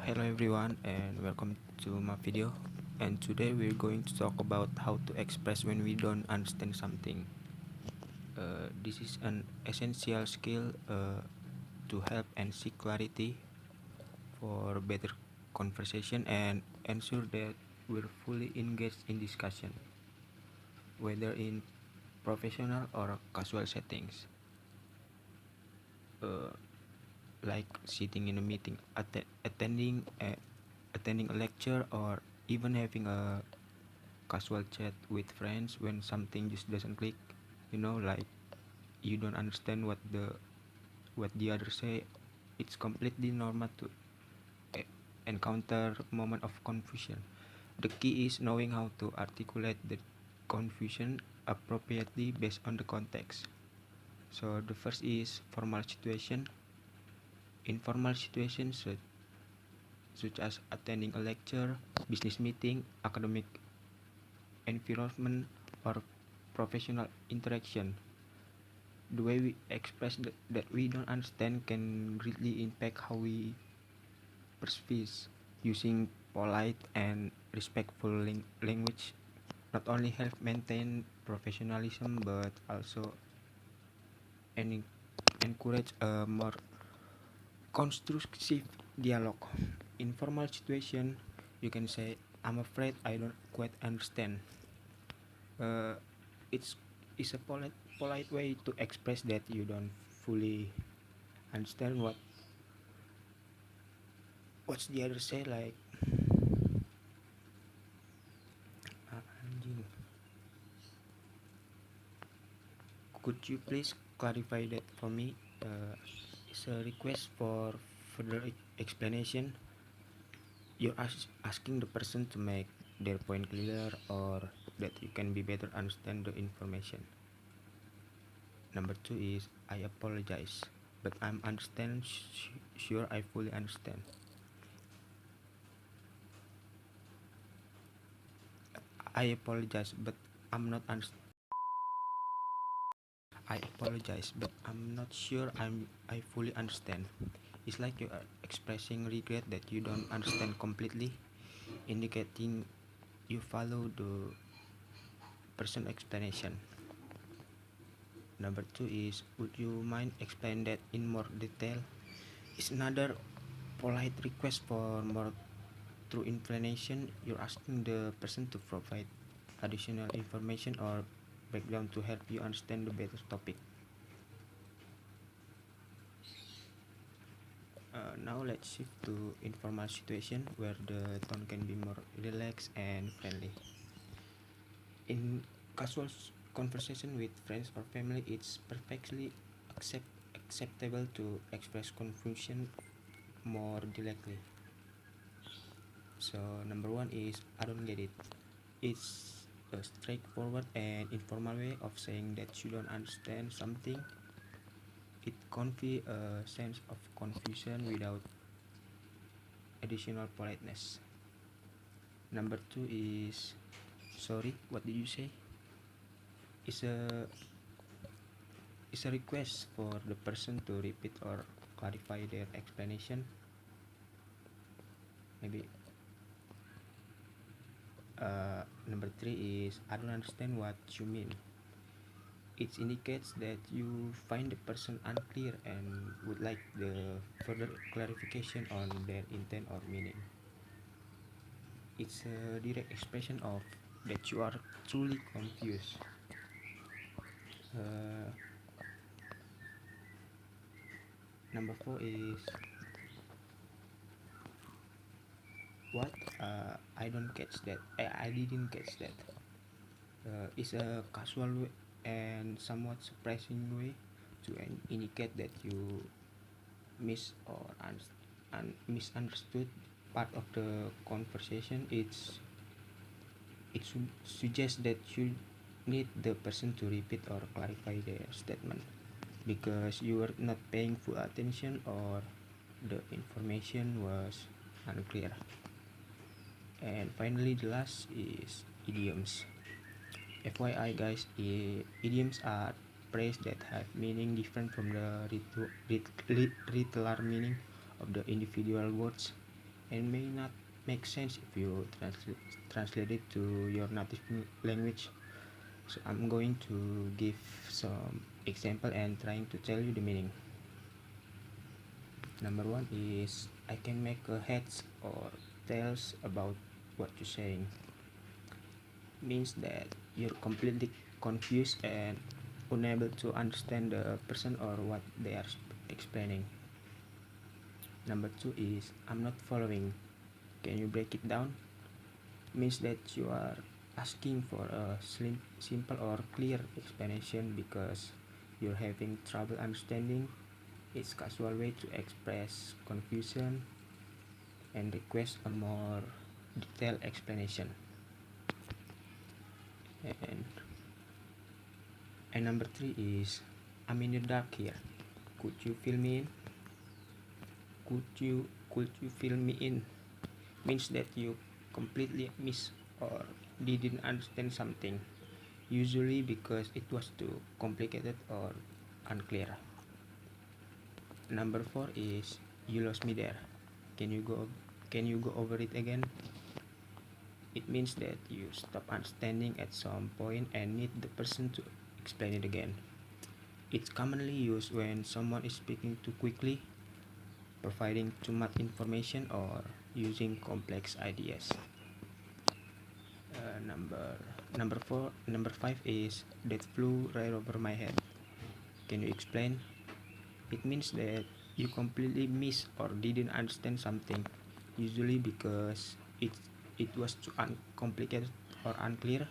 Hello everyone and welcome to my video, and today we're going to talk about how to express when we don't understand something. This is an essential skill to help and seek clarity for better conversation and ensure that we're fully engaged in discussion, whether in professional or casual settings. Uh, like sitting in a meeting, attending a lecture, or even having a casual chat with friends when something just doesn't click. Like you don't understand what the other say. It's completely normal to e- encounter moment of confusion. The key is knowing how to articulate the confusion appropriately based on the context. So the first is formal situation. Informal situations such as attending a lecture, business meeting, academic environment, or professional interaction. The way we express that we don't understand can greatly impact how we perceive. Using polite and respectful language not only help maintain professionalism but also en- encourage a more constructive dialogue. In formal situation, you can say, "I'm afraid I don't quite understand." Uh, it's a polite way to express that you don't fully understand what's the other say, like anjing, could you please clarify that for me. It's a request for further explanation. You're asking the person to make their point clearer or that you can be better understand the information. Number two is, I apologize, but I'm understand sure I fully understand. I apologize, but I'm not understand. I apologize, but I'm not sure I fully understand. It's like you are expressing regret that you don't understand completely, indicating you follow the person explanation. Number two is, would you mind explain that in more detail? It's another polite request for more through explanation. You're asking the person to provide additional information or background to help you understand the better topic. Now let's shift to informal situation where the tone can be more relaxed and friendly. In casual conversation with friends or family, it's perfectly acceptable to express confusion more directly. So number one is, I don't get it. It's a straightforward and informal way of saying that you don't understand something. It conveys a sense of confusion without additional politeness. Number two is, sorry, what did you say? It's a request for the person to repeat or clarify their explanation. Maybe number three is, I don't understand what you mean. It indicates that you find the person unclear and would like the further clarification on their intent or meaning. It's a direct expression of that you are truly confused. Uh, Number four is, what? I don't catch that. I didn't catch that. It's a casual and somewhat surprising way to indicate that you misunderstood part of the conversation. It suggests that you need the person to repeat or clarify their statement because you were not paying full attention or the information was unclear. And finally, the last is idioms. FYI, guys, idioms are phrases that have meaning different from the literal meaning of the individual words, and may not make sense if you translate it to your native language. So I'm going to give some example and trying to tell you the meaning. Number one is I can make a heads or tails about what you're saying. Means that you're completely confused and unable to understand the person or what they are explaining. Number two is I'm not following. Can you break it down? Means that you are asking for a simple or clear explanation because you're having trouble understanding. It's casual way to express confusion and request a more detailed explanation. And number three is I'm in the dark here. Could you fill me in? Could you fill me in? Means that you completely miss or didn't understand something, usually because it was too complicated or unclear. Number four is you lost me there. Can you go over it again? It means that you stop understanding at some point and need the person to explain it again. It's commonly used when someone is speaking too quickly, providing too much information, or using complex ideas. Number five is that flew right over my head. Can you explain? It means that you completely miss or didn't understand something, usually because it was too complicated or unclear.